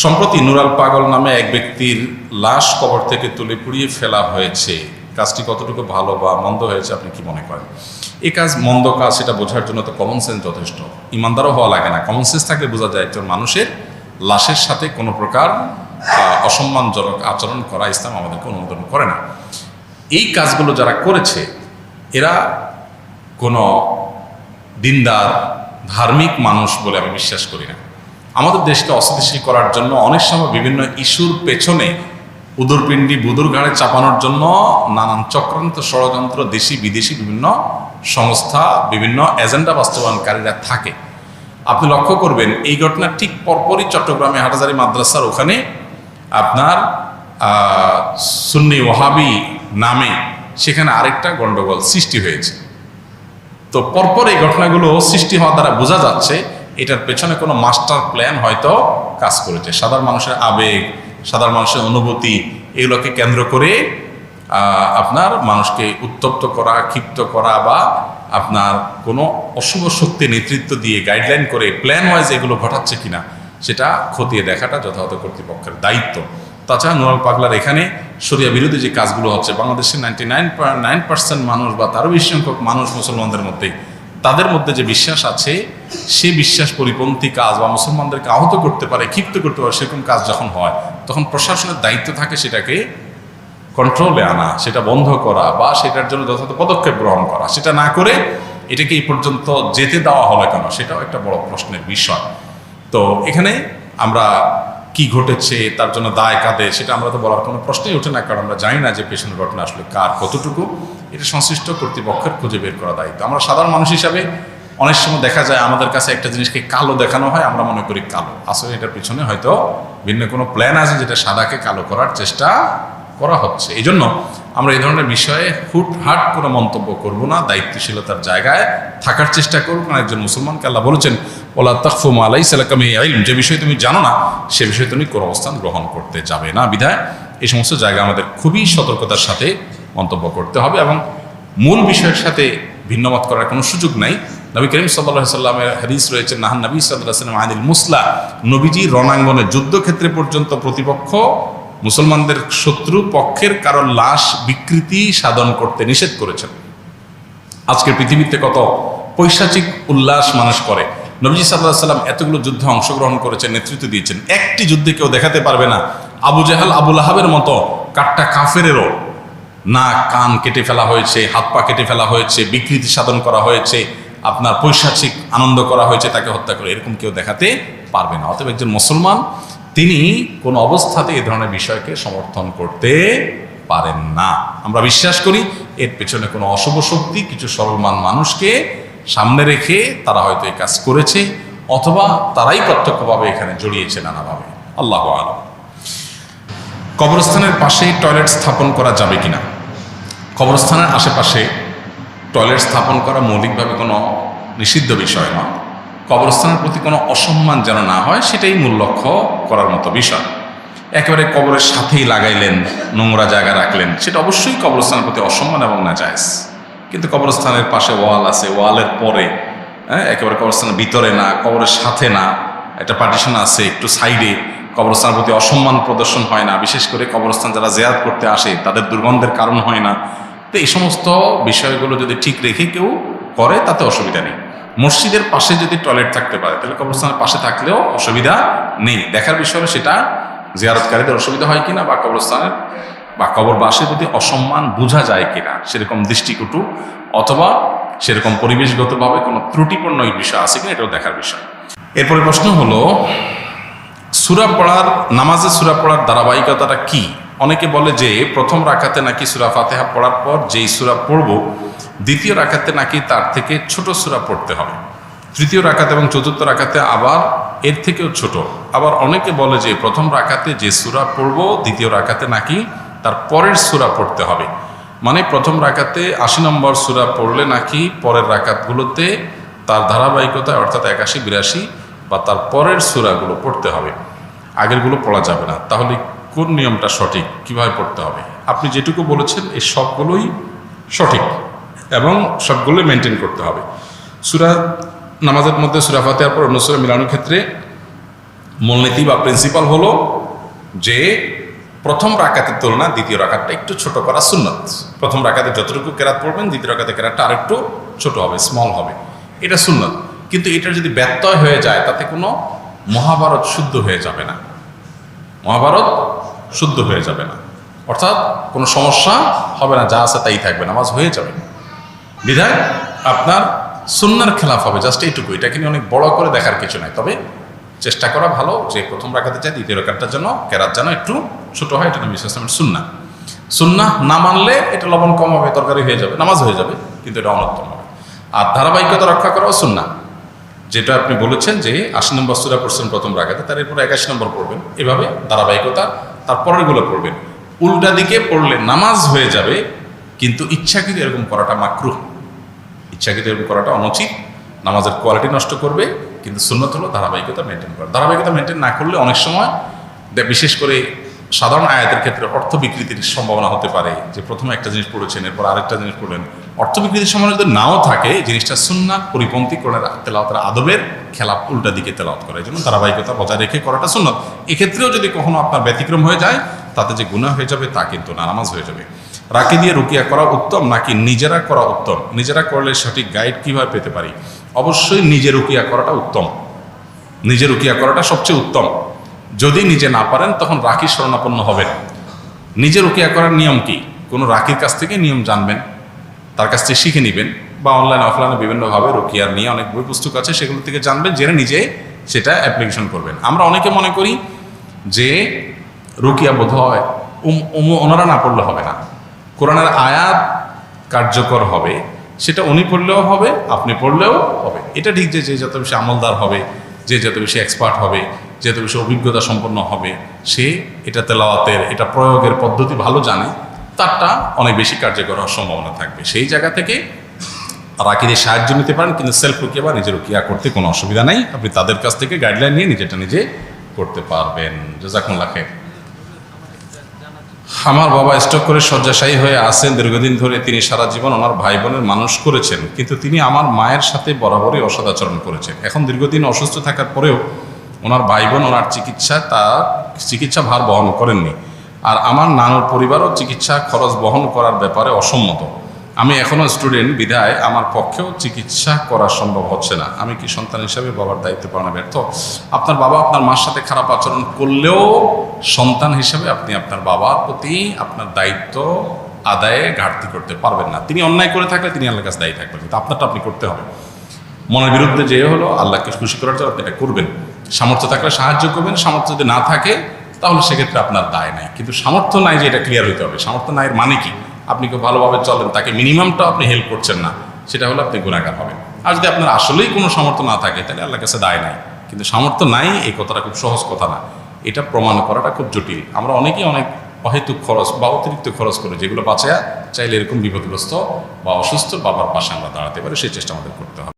সম্প্রতি নুরাল পাগল নামে এক ব্যক্তির লাশ কবর থেকে তুলে পুড়িয়ে ফেলা হয়েছে। কাজটি কতটুকু ভালো বা মন্দ হয়েছে আপনি কি মনে করেন? এই কাজ মন্দ কাজ সেটা বোঝার জন্য তো কমন সেন্স যথেষ্ট। ইমানদারও হওয়া লাগে না, কমন সেন্স থাকলে বোঝা যায় একজন মানুষের লাশের সাথে কোনো প্রকার অসম্মানজনক আচরণ করা ইসলাম আমাদেরকে অনুমোদন করে না। এই কাজগুলো যারা করেছে এরা কোনো দিনদার ধার্মিক মানুষ বলে আমি বিশ্বাস করি না। আমাদের দেশকে অস্থিতিশীল করার জন্য অনেক সময় বিভিন্ন ইস্যুর পেছনে উদরপিণ্ডি বুদুর ঘাড়ে চাপানোর জন্য নানান চক্রান্ত ষড়যন্ত্র দেশি বিদেশি বিভিন্ন সংস্থা বিভিন্ন এজেন্ডা বাস্তবায়নকারীরা থাকে। আপনি লক্ষ্য করবেন এই ঘটনার ঠিক পরপরই চট্টগ্রামে হাটহাজারী মাদ্রাসার ওখানে আপনার সুন্নি ওয়াহাবি নামে সেখানে আরেকটা গন্ডগোল সৃষ্টি হয়েছে। তো পরপর এই ঘটনাগুলো সৃষ্টি হওয়া দ্বারা বোঝা যাচ্ছে এটার পেছনে কোনো মাস্টার প্ল্যান হয়তো কাজ করেছে। সাধারণ মানুষের আবেগ, সাধারণ মানুষের অনুভূতি এগুলোকে কেন্দ্র করে আপনার মানুষকে উত্তপ্ত করা, ক্ষিপ্ত করা বা আপনার কোনো অশুভ শক্তি নেতৃত্ব দিয়ে গাইডলাইন করে প্ল্যান ওয়াইজ এগুলো ঘটাচ্ছে কিনা সেটা খতিয়ে দেখাটা যথাযথ কর্তৃপক্ষের দায়িত্ব। তাছাড়া নুরাল পাগলার এখানে শরিয়া বিরোধী যে কাজগুলো হচ্ছে, বাংলাদেশের 99.9% মানুষ বা তারও বেশি সংখ্যক মানুষ মুসলমানদের মধ্যে, তাদের মধ্যে যে বিশ্বাস আছে সে বিশ্বাস পরিপন্থী কাজ বা মুসলমানদেরকে আহত করতে পারে, ক্ষিপ্ত করতে পারে, সেরকম কাজ যখন হয় তখন প্রশাসনের দায়িত্ব থাকে সেটাকে কন্ট্রোলে আনা, সেটা বন্ধ করা বা সেটার জন্য যথাযথ পদক্ষেপ গ্রহণ করা। সেটা না করে এটাকে এই পর্যন্ত যেতে দেওয়া হলো কেন সেটাও একটা বড় প্রশ্নের বিষয়। তো এখানে আমরা কি ঘটেছে তার জন্য দায় কাঁদে সেটা আমরা তো বলার কোনো প্রশ্নই ওঠে না, কারণ আমরা জানি না যে পেছনের ঘটনা আসলে কার কতটুকু। এটা সংশ্লিষ্ট কর্তৃপক্ষের খুঁজে বের করা দায়িত্ব। আমরা সাধারণ মানুষ হিসাবে অনেক সময় দেখা যায় আমাদের কাছে একটা জিনিসকে কালো দেখানো হয়, আমরা মনে করি কালো, আসলে এটার পিছনে হয়তো ভিন্ন কোনো প্ল্যান আছে যেটা সাদাকে কালো করার চেষ্টা করা হচ্ছে। এই জন্য আমরা এই ধরনের বিষয়ে হুটহাট কোনো মন্তব্য করব না, দায়িত্বশীলতার জায়গায় থাকার চেষ্টা করব। কারণ একজন মুসলমানকে আল্লাহ বলেছেন ওয়ালা তাকফু মা লাইসা লাকা বিহি ইলম, যে বিষয়ে তুমি জানো না সে বিষয়ে তুমি কোনো অবস্থান গ্রহণ করতে যাবে না। বিধায় এই সমস্ত জায়গায় আমাদের খুবই সতর্কতার সাথে মন্তব্য করতে হবে এবং মূল বিষয়ের সাথে ভিন্নমত করার কোনো সুযোগ নাই। নবী করিম সাল্লাল্লাহু আলাইহি সাল্লামের হাদিস রয়েছে, নাহান নবী সাল্লাল্লাহু আলাইহি ওয়াসাল্লাম আনিল মুসলা, নবীজি রণাঙ্গনে যুদ্ধক্ষেত্রে পর্যন্ত প্রতিপক্ষ মুসলমানদের শত্রু পক্ষের কারোর লাশ বিকৃতি সাধন করতে নিষেধ করেছেন। আজকের পৃথিবীতে কত পৈশাচিক উল্লাস মানুষ করে। নবীজি সাল্লাল্লাহু আলাইহি সাল্লাম এতগুলো যুদ্ধে অংশগ্রহণ করেছেন, নেতৃত্ব দিয়েছেন, একটি যুদ্ধে কেউ দেখাতে পারবে না আবু জাহাল আবু লাহাবের মতো কাট্টা কাফেরেরও নাক কান কেটে ফেলা হয়েছে, হাত পা কেটে ফেলা হয়েছে, বিকৃতি সাধন করা হয়েছে, আপনার পৈশাচিক আনন্দ করা হয়েছে, তাকে হত্যা করে, এরকম কেউ দেখাতে পারবে না। অতএব একজন মুসলমান তিনি কোন অবস্থাতে এই ধরনের বিষয়কে সমর্থন করতে পারেন না। আমরা বিশ্বাস করি এর পেছনে কোনো অশুভ শক্তি কিছু সরলমান মানুষকে সামনে রেখে তারা হয়তো এই কাজ করেছে অথবা তারাই প্রত্যক্ষভাবে এখানে জড়িয়েছে নানাভাবে। আল্লাহু আ'লাম। কবরস্থানের পাশে টয়লেট স্থাপন করা যাবে কিনা? কবরস্থানের আশেপাশে টয়লেট স্থাপন করা মৌলিকভাবে কোনো নিষিদ্ধ বিষয় নয়। কবরস্থানের প্রতি কোনো অসম্মান যেন না হয় সেটাই মূল লক্ষ্য করার মতো বিষয়। একেবারে কবরের সাথেই লাগাইলেন, নোংরা জায়গা রাখলেন, সেটা অবশ্যই কবরস্থানের প্রতি অসম্মান এবং নাজায়েজ। কিন্তু কবরস্থানের পাশে ওয়াল আছে, ওয়ালের পরে একেবারে কবরস্থানের ভিতরে না, কবরের সাথে না, একটা পার্টিশন আছে একটু সাইডে, কবরস্থানের প্রতি অসম্মান প্রদর্শন হয় না। বিশেষ করে কবরস্থান যারা জিয়ারত করতে আসে তাদের দুর্গন্ধের কারণ হয় না। তো এই সমস্ত বিষয়গুলো যদি ঠিক রেখে কেউ করে তাতে অসুবিধা নেই। মসজিদের পাশে যদি টয়লেট থাকতে পারে তাহলে কবরস্থানের পাশে থাকলেও অসুবিধা নেই। দেখার বিষয় সেটা জিয়ারতকারীদের অসুবিধা হয় কিনা বা কবরস্থানের বা কবরবাসীর প্রতি অসম্মান বোঝা যায় কিনা, সেরকম দৃষ্টিকটু অথবা সেরকম পরিবেশগতভাবে কোনো ত্রুটিপূর্ণ বিষয় আছে কিনা এটাও দেখার বিষয়। এরপরে প্রশ্ন হলো সূরা পড়ার, নামাজে সূরা পড়ার ধারাবাহিকতাটা কি? অনেকে বলে যে প্রথম রাকাতে নাকি সূরা ফাতিহা পড়ার পর যেই সূরা পড়ব দ্বিতীয় রাকাতে নাকি তার থেকে ছোট সূরা পড়তে হবে, তৃতীয় রাকাতে এবং চতুর্থ রাকাতে আবার এর থেকেও ছোট। আবার অনেকে বলে যে প্রথম রাকাতে যে সূরা পড়ব দ্বিতীয় রাকাতে নাকি তার পরের সূরা পড়তে হবে, মানে প্রথম রাকাতে ৮০ নম্বর সূরা পড়লে নাকি পরের রাকাতগুলোতে তার ধারাবাহিকতায় অর্থাৎ ৮১, ৮২ বা তার পরের সূরাগুলো পড়তে হবে, আগেরগুলো পড়া যাবে না। তাহলে কোন নিয়মটা সঠিক, কিভাবে পড়তে হবে? আপনি যেটুকু বলেছেন এই সবগুলোই সঠিক এবং সবগুলোই মেনটেন করতে হবে। সূরা নামাজের মধ্যে সূরা ফাতিহার পর অন্য সূরা মিলানোর ক্ষেত্রে মূলনীতি বা প্রিন্সিপাল হলো যে প্রথম রাকাতের তুলনা দ্বিতীয় রাকাতটা একটু ছোট করা সুন্নত। প্রথম রাকাতে যতটুকু কেরাত পড়বেন দ্বিতীয় রাকাতে কেরাতটা আরেকটু ছোট হবে, স্মল হবে, এটা সুন্নত। কিন্তু এটা যদি ব্যত্যয় হয়ে যায় তাতে কোনো মহাভারত শুদ্ধ হয়ে যাবে না, মহাভারত শুদ্ধ হয়ে যাবে না, অর্থাৎ কোনো সমস্যা হবে না, যা আছে তাই থাকবে, নামাজ হয়ে যাবে। বিধায় আপনার সুন্নার খেলাফ হবে, জাস্ট এইটুকু। এটাকে নিয়ে অনেক বড় করে দেখার কিছু নাই, তবে চেষ্টা করা ভালো যে প্রথম রাকাতে চাই দ্বিতীয় রাকাতটার জন্য কেরাত যেন একটু ছোট হয়, এটা নবী সাল্লাল্লাহু আলাইহি ওয়াসাল্লামের সুন্নাহ। সুন্নাহ না মানলে এটা লবণ কম হবে, তরকারি হয়ে যাবে, নামাজ হয়ে যাবে, কিন্তু এটা অনুত্তম হবে। আর ধারাবাহিকতা রক্ষা করাও সুন্নাহ, যেটা আপনি বলেছেন যে ৮০ নম্বর সূরা পড়ছেন প্রথম রাকাতে, তার এরপর ৮১ নম্বর পড়বেন, এভাবে ধারাবাহিকতা তারপরেরগুলো পড়বেন। উল্টা দিকে পড়লে নামাজ হয়ে যাবে, কিন্তু ইচ্ছাকৃত এরকম করাটা মাকরুহ, ইচ্ছাকৃত এরকম করাটা অনুচিত, নামাজের কোয়ালিটি নষ্ট করবে। কিন্তু সুন্নত হলো ধারাবাহিকতা মেনটেন করা। ধারাবাহিকতা মেনটেন না করলে অনেক সময় বিশেষ করে সাধারণ আয়াতের ক্ষেত্রে অর্থ বিকৃতির সম্ভাবনা হতে পারে, যে প্রথমে একটা জিনিস পড়েছেন এরপর আরেকটা জিনিস পড়লেন, অর্থ বিকৃতির সম্ভাবনা যদি নাও থাকে, জিনিসটা সুন্নাহ পরিপন্থী করে তেলাওয়াতের আদবের খেলাফ, উল্টা দিকে তেলাওয়াত করা, এই জন্য ধারাবাহিকতা বজায় রেখে করাটা সুন্নাত। এক্ষেত্রেও যদি কখনো আপনার ব্যতিক্রম হয়ে যায় তাতে যে গুনাহ হয়ে যাবে তা কিন্তু না, নামাজ হয়ে যাবে। রাকি দিয়ে রুকিয়া করা উত্তম নাকি নিজেরা করা উত্তম? নিজেরা করলে সঠিক গাইড কিভাবে পেতে পারি? অবশ্যই নিজে রুকিয়া করাটা উত্তম, নিজে রুকিয়া করাটা সবচেয়ে উত্তম। যদি নিজে না পারেন তখন রাকির শরণাপন্ন হবেন। নিজে রুকিয়া করার নিয়ম কি? কোনো রাকির কাছ থেকে নিয়ম জানবেন, তার কাছ থেকে শিখে নেবেন, বা অনলাইন অফলাইনে বিভিন্নভাবে রুকিয়ার নিয়ে অনেক বই পুস্তক আছে, সেগুলো থেকে জানবেন, জেনে নিজে সেটা অ্যাপ্লিকেশন করবেন। আমরা অনেকে মনে করি যে রুকিয়া বোধ হয় ওনারা না পড়লে হবে না, কোরআনের আয়াত কার্যকর হবে, সেটা উনি পড়লেও হবে, আপনি পড়লেও হবে। এটা ঠিক যে যে যত বেশি আমলদার হবে, যে যত বেশি এক্সপার্ট হবে, যে যত বেশি অভিজ্ঞতা সম্পন্ন হবে, সে এটা তেলাওয়াতের, এটা প্রয়োগের পদ্ধতি ভালো জানে, তারটা অনেক বেশি কার্যকর হওয়ার সম্ভাবনা থাকবে। সেই জায়গা থেকে রাকিদের সাহায্য নিতে পারেন, কিন্তু সেলফ রুকিয়া বা নিজের রুকিয়া করতে কোনো অসুবিধা নাই। আপনি তাদের কাছ থেকে গাইডলাইন নিয়ে নিজেটা নিজে করতে পারবেন। জাযাকুমুল্লাহ খাইর। আমার বাবা স্ট্রোক করে শয্যাশায়ী হয়ে আছেন দীর্ঘদিন ধরে। তিনি সারা জীবন ওনার ভাই বোনের মানুষ করেছেন, কিন্তু তিনি আমার মায়ের সাথে বরাবরই অসদাচরণ করেছেন। এখন দীর্ঘদিন অসুস্থ থাকার পরেও ওনার ভাই বোন ওনার চিকিৎসা ভার বহন করেননি। আর আমার নানুর পরিবারও চিকিৎসা খরচ বহন করার ব্যাপারে অসম্মত। আমি এখনও স্টুডেন্ট, বিধায় আমার পক্ষেও চিকিৎসা করা সম্ভব হচ্ছে না। আমি কি সন্তান হিসাবে বাবার দায়িত্ব পালনে ব্যর্থ? আপনার বাবা আপনার মার সাথে খারাপ আচরণ করলেও সন্তান হিসাবে আপনি আপনার বাবার প্রতি আপনার দায়িত্ব আদায়ে ঘাটতি করতে পারবেন না। তিনি অন্যায় করে থাকলে তিনি আল্লাহর কাছে দায়ী থাকবেন, কিন্তু আপনারটা আপনি করতে হবে। মনের বিরুদ্ধে যে হলো আল্লাহকে খুশি করার জন্য আপনি এটা করবেন। সামর্থ্য থাকলে সাহায্য করবেন, সামর্থ্য যদি না থাকে তাহলে সেক্ষেত্রে আপনার দায় নাই। কিন্তু সামর্থ্য নাই যে এটা ক্লিয়ার হইতে হবে। সামর্থ্য নাই এর মানে কি? আপনি কেউ ভালোভাবে চলেন, তাকে মিনিমামটা আপনি হেল্প করছেন না, সেটা হলে আপনি গুনাহগার হবেন। আর যদি আপনার আসলেই কোনো সামর্থ্য না থাকে তাহলে আল্লাহর কাছে দায় নাই। কিন্তু সামর্থ্য নাই এই কথাটা খুব সহজ কথা না, এটা প্রমাণ করাটা খুব জটিল। আমরা অনেকেই অনেক অহেতুক খরচ বা অতিরিক্ত খরচ করে, যেগুলো বাঁচায়া চাইলে এরকম বিপদগ্রস্ত বা অসুস্থ বাবার পাশে আমরা দাঁড়াতে পারি, সেই চেষ্টা আমাদের করতে হবে।